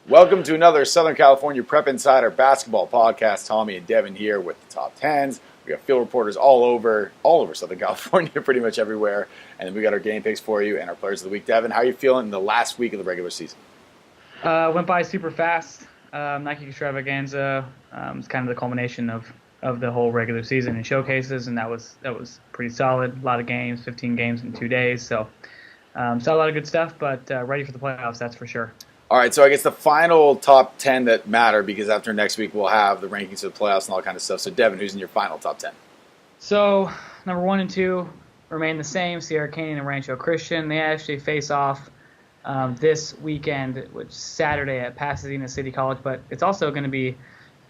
Welcome to another Southern California Prep Insider basketball podcast. Tommy and Devin here with the top 10s. We got field reporters all over Southern California, pretty much everywhere. And then we got our game picks for you and our players of the week. Devin, how are you feeling in the last week of the regular season? Went by super fast. Nike Extravaganza is kind of the culmination of the whole regular season and showcases, and that was pretty solid. A lot of games, 15 games in 2 days. So saw a lot of good stuff, but ready for the playoffs, that's for sure. All right, so I guess the final top 10 that matter, because after next week we'll have the rankings of the playoffs and all that kind of stuff. So, Devin, who's in your final top 10? So, number 1 and 2 remain the same, Sierra Canyon and Rancho Christian. They actually face off this weekend, which is Saturday at Pasadena City College, but it's also going to be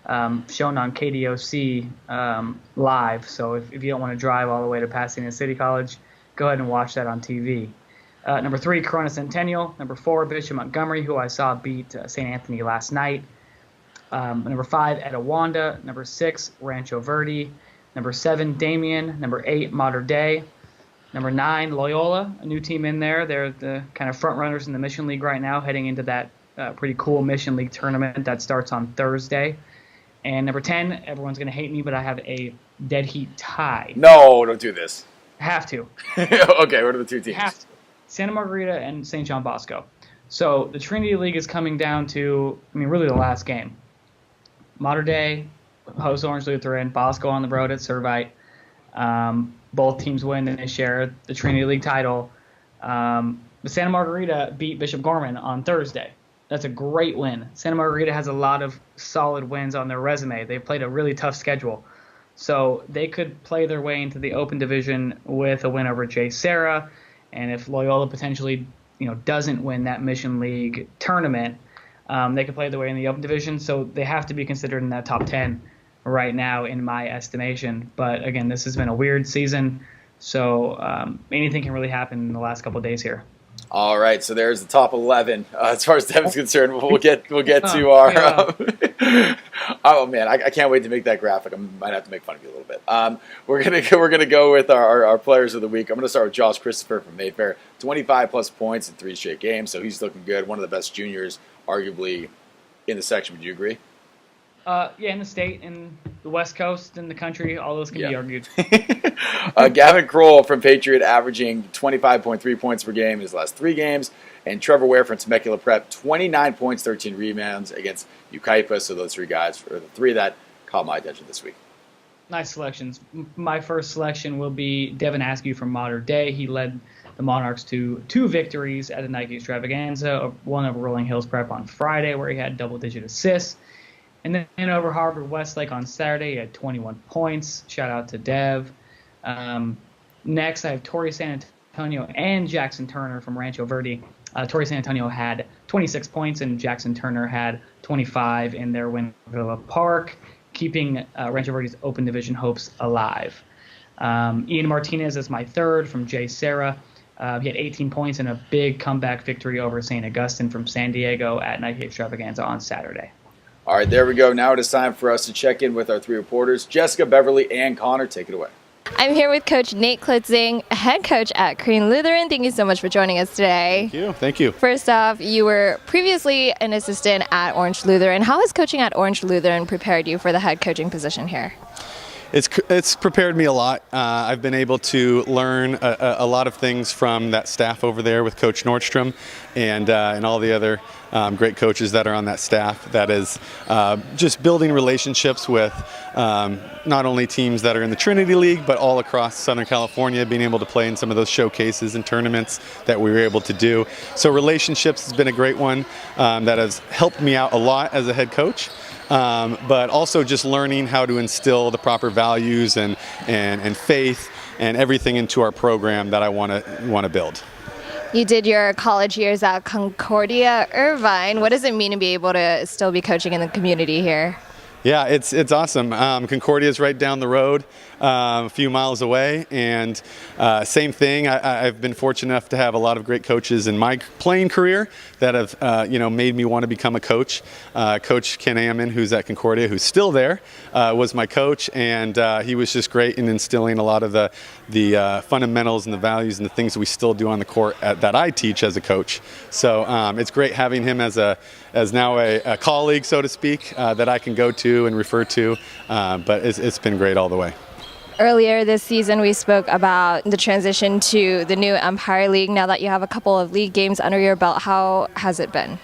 shown on KDOC live. So if you don't want to drive all the way to Pasadena City College, go ahead and watch that on TV. Number 3, Corona Centennial. Number 4, Bishop Montgomery, who I saw beat St. Anthony last night. Number 5, Etiwanda. Number 6, Rancho Verde. Number 7, Damien. Number 8, Mater Dei. Number 9, Loyola, a new team in there. They're the kind of front runners in the Mission League right now, heading into that pretty cool Mission League tournament that starts on Thursday. And number 10, everyone's going to hate me, but I have a dead heat tie. No, don't do this. Have to. Okay, what are the two teams? Have to. Santa Margarita and St. John Bosco. So the Trinity League is coming down to, really the last game. Mater Dei hosts Orange Lutheran, Bosco on the road at Servite. Both teams win and they share the Trinity League title. The Santa Margarita beat Bishop Gorman on Thursday. That's a great win. Santa Margarita has a lot of solid wins on their resume. They've played a really tough schedule. So they could play their way into the Open Division with a win over Jay Serra. And if Loyola potentially doesn't win that Mission League tournament, they could play their way in the Open Division. So they have to be considered in that top 10 right now in my estimation. But again, this has been a weird season, so anything can really happen in the last couple of days here. All right, so there's the top 11 as far as Devin's concerned. We'll get to our. Oh man, I can't wait to make that graphic. I might have to make fun of you a little bit. We're gonna go with our players of the week. I'm gonna start with Josh Christopher from Mayfair, 25 plus points in 3 straight games, so he's looking good. One of the best juniors, arguably, in the section. Would you agree? In the state, in the West Coast, in the country, all those can be argued. Gavin Kroll from Patriot averaging 25.3 points per game in his last 3 games. And Trevor Ware from Temecula Prep, 29 points, 13 rebounds against Ukaipa. So those 3 guys are the 3 that caught my attention this week. Nice selections. My first selection will be Devin Askew from Mater Dei. He led the Monarchs to 2 victories at the Nike Extravaganza, one over Rolling Hills Prep on Friday where he had double-digit assists. And then over Harvard Westlake on Saturday, he had 21 points. Shout out to Dev. Next, I have Torrey San Antonio and Jackson Turner from Rancho Verde. Torrey San Antonio had 26 points, and Jackson Turner had 25 in their win at Villa Park, keeping Rancho Verde's Open Division hopes alive. Ian Martinez is my third from Jay Serra. He had 18 points in a big comeback victory over St. Augustine from San Diego at Nike Extravaganza on Saturday. All right, there we go. Now it is time for us to check in with our 3 reporters, Jessica, Beverly, and Connor. Take it away. I'm here with Coach Nate Klitzing, head coach at Crean Lutheran. Thank you so much for joining us today. Thank you. First off, you were previously an assistant at Orange Lutheran. How has coaching at Orange Lutheran prepared you for the head coaching position here? It's prepared me a lot. I've been able to learn a lot of things from that staff over there with Coach Nordstrom and all the other great coaches that are on that staff. That is just building relationships with not only teams that are in the Trinity League, but all across Southern California, being able to play in some of those showcases and tournaments that we were able to do. So relationships has been a great one that has helped me out a lot as a head coach. But also just learning how to instill the proper values and faith and everything into our program that I want to build. You did your college years at Concordia Irvine. What does it mean to be able to still be coaching in the community here? Yeah, it's awesome. Concordia is right down the road. a few miles away. And same thing, I've been fortunate enough to have a lot of great coaches in my playing career that have made me want to become a coach. Coach Ken Ammon, who's at Concordia, who's still there, was my coach, and he was just great in instilling a lot of the fundamentals and the values and the things that we still do on the court that I teach as a coach. So it's great having him as now a colleague, so to speak, that I can go to and refer to, but it's been great all the way. Earlier this season, we spoke about the transition to the new Empire League. Now that you have a couple of league games under your belt, how has it been?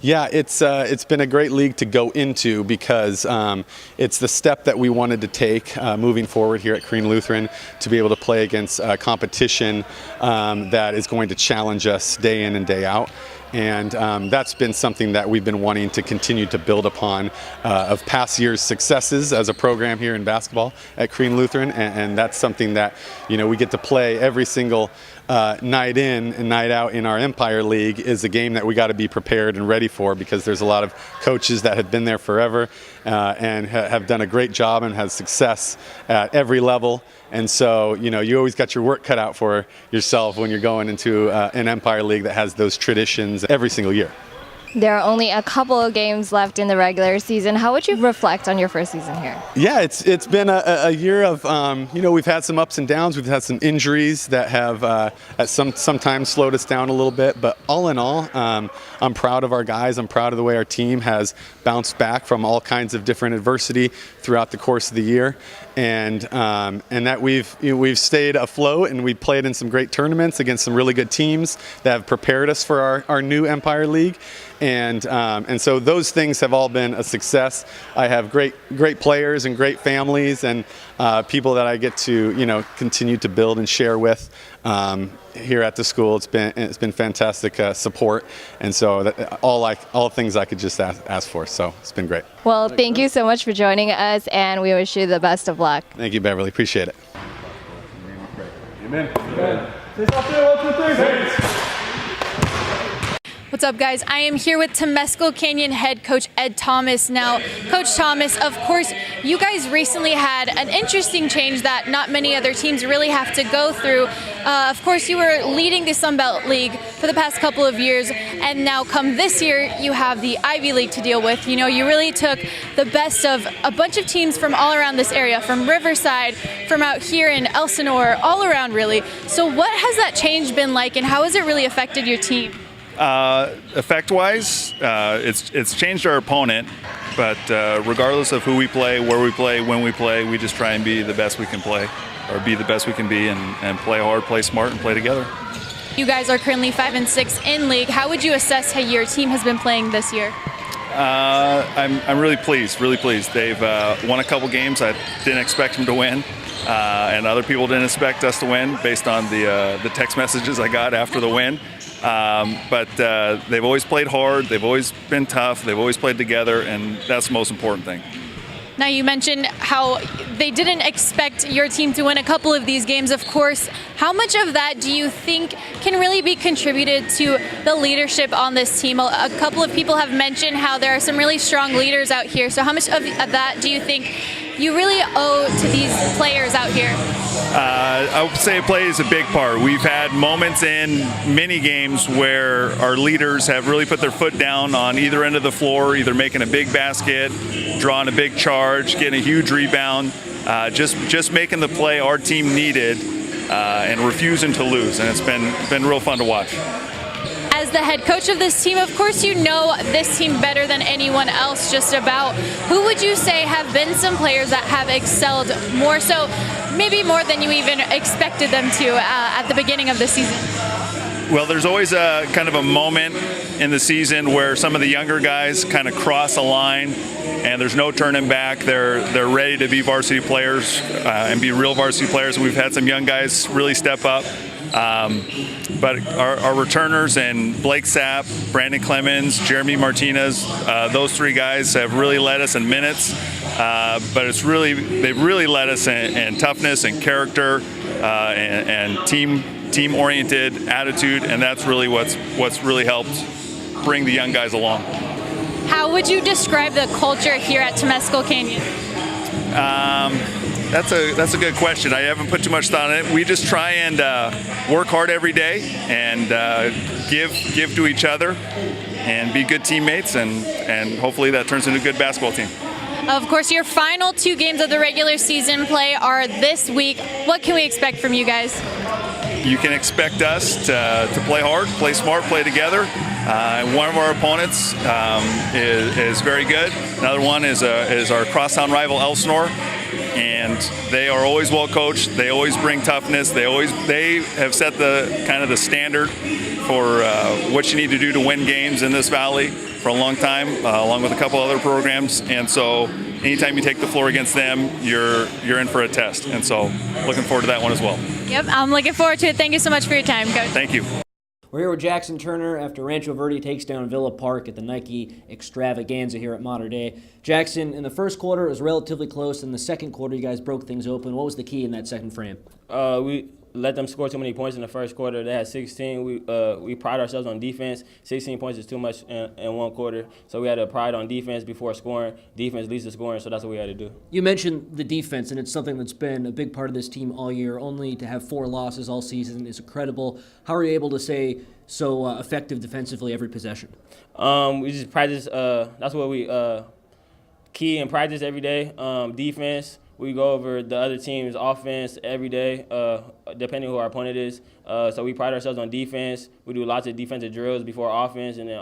Yeah, it's been a great league to go into because it's the step that we wanted to take moving forward here at Crean Lutheran, to be able to play against competition that is going to challenge us day in and day out. And that's been something that we've been wanting to continue to build upon of past years' successes as a program here in basketball at Crean Lutheran, and that's something that we get to play every single night in and night out in our Empire League. Is a game that we got to be prepared and ready for, because there's a lot of coaches that have been there forever and have done a great job and had success at every level. And so, you always got your work cut out for yourself when you're going into an Empire League that has those traditions every single year. There are only a couple of games left in the regular season. How would you reflect on your first season here? Yeah, it's been a year of, we've had some ups and downs. We've had some injuries that have at sometimes slowed us down a little bit. But all in all, I'm proud of our guys. I'm proud of the way our team has bounced back from all kinds of different adversity throughout the course of the year. And that we've stayed afloat, and we played in some great tournaments against some really good teams that have prepared us for our new Empire League. And so those things have all been a success. I have great players and great families and people that I get to continue to build and share with here at the school. It's been fantastic support, and so all things I could just ask for. So it's been great. Well, thank you so much for joining us, and we wish you the best of luck. Thank you, Beverly. Appreciate it. Amen. Amen. What's up, guys? I am here with Temescal Canyon head coach Ed Thomas. Now, Coach Thomas, of course, you guys recently had an interesting change that not many other teams really have to go through. Of course, you were leading the Sun Belt League for the past couple of years, and now come this year, you have the Ivy League to deal with. You really took the best of a bunch of teams from all around this area, from Riverside, from out here in Elsinore, all around really. So what has that change been like, and how has it really affected your team? Effect-wise, it's changed our opponent, but regardless of who we play, where we play, when we play, we just try and be the best we can play, or be the best we can be, and play hard, play smart, and play together. You guys are currently 5-6 in league. How would you assess how your team has been playing this year? I'm really pleased, They've won a couple games I didn't expect them to win, and other people didn't expect us to win based on the text messages I got after the win. But they've always played hard, they've always been tough, they've always played together, and that's the most important thing. Now, you mentioned how they didn't expect your team to win a couple of these games, of course. How much of that do you think can really be contributed to the leadership on this team? A couple of people have mentioned how there are some really strong leaders out here. So how much of that do you think you really owe to these players out here? I would say it plays a big part. We've had moments in many games where our leaders have really put their foot down on either end of the floor, either making a big basket, drawing a big charge, getting a huge rebound, just making the play our team needed, and refusing to lose. And it's been real fun to watch. As the head coach of this team, of course you know this team better than anyone else just about. Who would you say have been some players that have excelled more so, maybe more than you even expected them to at the beginning of the season? Well, there's always a kind of a moment in the season where some of the younger guys kind of cross a line and there's no turning back. They're ready to be varsity players and be real varsity players. And we've had some young guys really step up. But our returners and Blake Sapp, Brandon Clemens, Jeremy Martinez, those three guys have really led us in minutes. But they've really led us in toughness and character and team-oriented attitude, and that's really what's really helped bring the young guys along. How would you describe the culture here at Temescal Canyon? That's a good question. I haven't put too much thought on it. We just try and work hard every day and give to each other and be good teammates, and hopefully that turns into a good basketball team. Of course, your final 2 games of the regular season play are this week. What can we expect from you guys? You can expect us to play hard, play smart, play together. One of our opponents is very good. Another one is our crosstown rival Elsinore, and they are always well coached. They always bring toughness. They have set the kind of the standard for what you need to do to win games in this valley for a long time, along with a couple other programs. And so anytime you take the floor against them, you're in for a test. And so looking forward to that one as well. Yep, I'm looking forward to it. Thank you so much for your time, Coach. Thank you. We're here with Jackson Turner after Rancho Verde takes down Villa Park at the Nike Extravaganza here at Mater Dei. Jackson, in the first quarter, it was relatively close. In the second quarter, you guys broke things open. What was the key in that second frame? We let them score too many points in the first quarter. They had 16. We pride ourselves on defense. 16 points is too much in one quarter. So we had to pride on defense before scoring. Defense leads to scoring, so that's what we had to do. You mentioned the defense, and it's something that's been a big part of this team all year. Only to have 4 losses all season is incredible. How are you able to stay so effective defensively every possession? We just practice. That's what we key and practice every day. Defense. We go over the other team's offense every day, depending who our opponent is. So we pride ourselves on defense. We do lots of defensive drills before offense, and then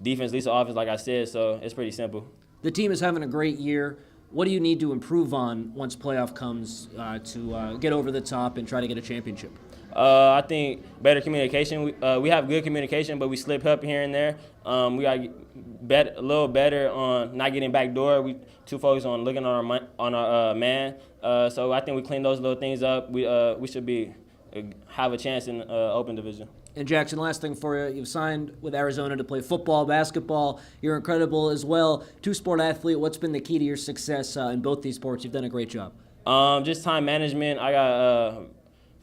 defense leads to offense, like I said, so it's pretty simple. The team is having a great year. What do you need to improve on once playoff comes to get over the top and try to get a championship? I think better communication. We have good communication, but we slip up here and there. We got a little better on not getting backdoor. We too focused on looking on our man. So I think we clean those little things up. We should have a chance in open division. And Jackson, last thing for you. You've signed with Arizona to play football, basketball. You're incredible as well. 2-sport athlete. What's been the key to your success in both these sports? You've done a great job. Just time management. I got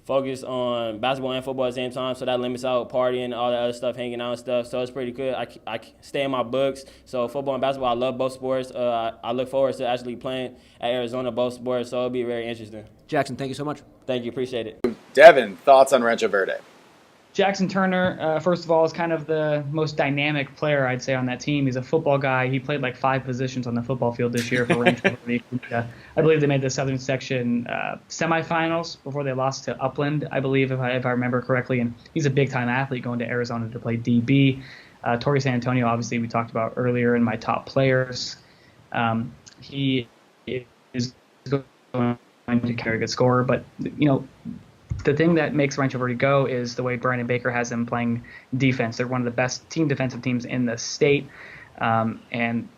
focus on basketball and football at the same time, so that limits out partying, all that other stuff, hanging out and stuff. So it's pretty good. I stay in my books. So football and basketball, I love both sports. I look forward to actually playing at Arizona both sports, so it'll be very interesting. Jackson, thank you so much. Thank you. Appreciate it. Devin, thoughts on Rancho Verde? Jackson Turner, first of all, is kind of the most dynamic player, I'd say, on that team. He's a football guy. He played like 5 positions on the football field this year for Rancho Verde. I believe they made the Southern Section semifinals before they lost to Upland, I believe, if I remember correctly. And he's a big-time athlete going to Arizona to play DB. Torrey San Antonio, obviously, we talked about earlier in my top players. He is going to carry a good scorer, but, you know, the thing that makes Rancho Verde go is the way Brandon Baker has them playing defense. They're one of the best defensive teams in the state, and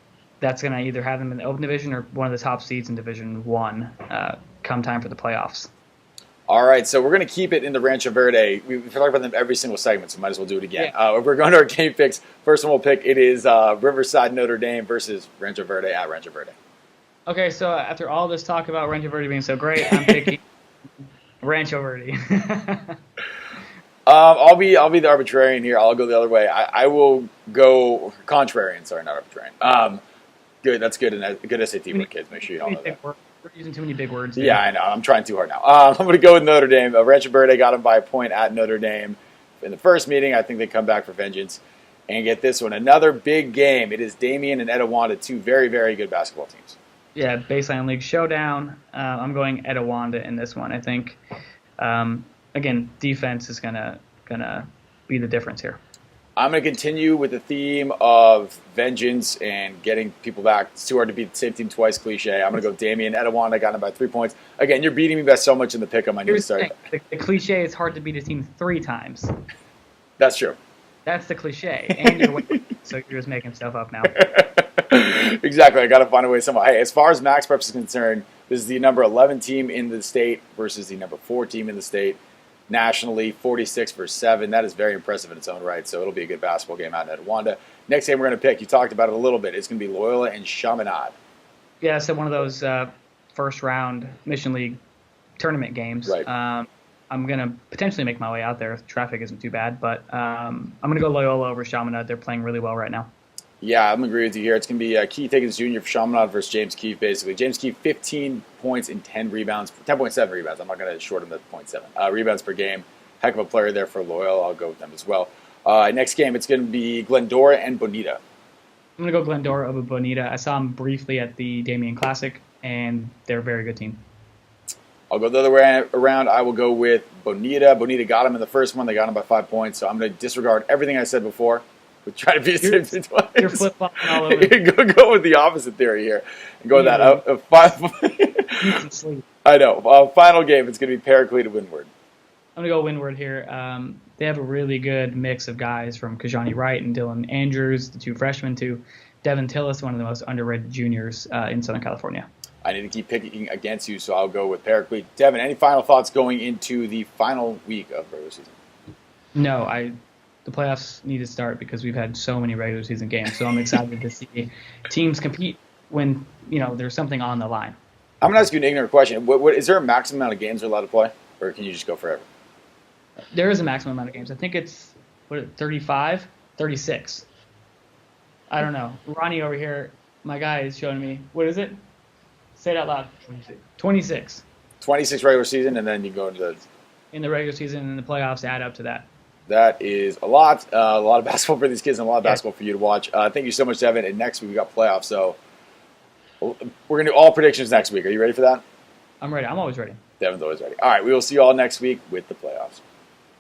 that's going to either have them in the open division or one of the top seeds in Division 1 come time for the playoffs. All right, so we're going to keep it in the Rancho Verde. We've talked about them every single segment, so might as well do it again. Yeah. We're going to our game picks. First one we'll pick, it is Riverside Notre Dame versus Rancho Verde at Rancho Verde. Okay, so after all this talk about Rancho Verde being so great, I'm picking Rancho Verde. I'll be the arbitrarian here. I'll go the other way. I will go contrarian. Sorry, not arbitrarian. Good. That's good. And good SAT word, kids. Make sure you all know that. We're using too many big words. Yeah, I know. I'm trying too hard now. I'm going to go with Notre Dame. Rancho Verde got them by a point at Notre Dame in the first meeting. I think they come back for vengeance and get this one. Another big game. It is Damien and Etiwanda, 2 very, very good basketball teams. Yeah, Baseline League showdown. I'm going Etiwanda in this one. I think, again, defense is gonna be the difference here. I'm going to continue with the theme of vengeance and getting people back. It's too hard to beat the same team twice, cliche. I'm going to go Damien Etiwanda. Got him by 3 points. Again, you're beating me by so much in the pick. I need to start. The cliche is hard to beat a team 3 times. That's true. That's the cliche. And you're so you're just making stuff up now. Exactly. I got to find a way somehow. Hey, as far as Max Preps is concerned, this is the number 11 team in the state versus the number 4 team in the state. Nationally, 46-7. That is very impressive in its own right. So it'll be a good basketball game out in Etiwanda. Next game we're going to pick, you talked about it a little bit. It's going to be Loyola and Chaminade. Yeah, so one of those first-round Mission League tournament games. Right. I'm going to potentially make my way out there if traffic isn't too bad. But I'm going to go Loyola over Chaminade. They're playing really well right now. Yeah, I'm agreeing with you here. It's going to be Keith Higgins Jr. for Chaminade versus James Keefe, basically. James Keefe, 15 points and 10 rebounds. 10.7 rebounds. I'm not going to short him the 0.7. Rebounds per game. Heck of a player there for Loyola. I'll go with them as well. Next game, it's going to be Glendora and Bonita. I'm going to go Glendora over Bonita. I saw them briefly at the Damien Classic, and they're a very good team. I'll go the other way around. I will go with Bonita. Bonita got him in the first one. They got him by 5 points. So I'm going to disregard everything I said before. We're trying to be the same twice. You're flip-flopping all over. go with the opposite theory here. And go with that. Need some sleep. I know. Final game, it's going to be Paraclete Windward. I'm going to go Windward here. They have a really good mix of guys from Kajani Wright and Dylan Andrews, the two freshmen, to Devin Tillis, one of the most underrated juniors in Southern California. I need to keep picking against you, so I'll go with Paraclete. Devin, any final thoughts going into the final week of regular season? No, the playoffs need to start because we've had so many regular season games. So I'm excited to see teams compete when there's something on the line. I'm going to ask you an ignorant question. What is there a maximum amount of games they're allowed to play, or can you just go forever? There is a maximum amount of games. I think it's 35, 36. I don't know. Ronnie over here, my guy, is showing me. What is it? Say it out loud. 26. 26 regular season, and then you go into in the regular season, and the playoffs add up to that. That is a lot of basketball for these kids and a lot of basketball for you to watch. Thank you so much, Devin. And next week we got playoffs, so we're going to do all predictions next week. Are you ready for that? I'm ready. I'm always ready. Devin's always ready. All right, we will see you all next week with the playoffs.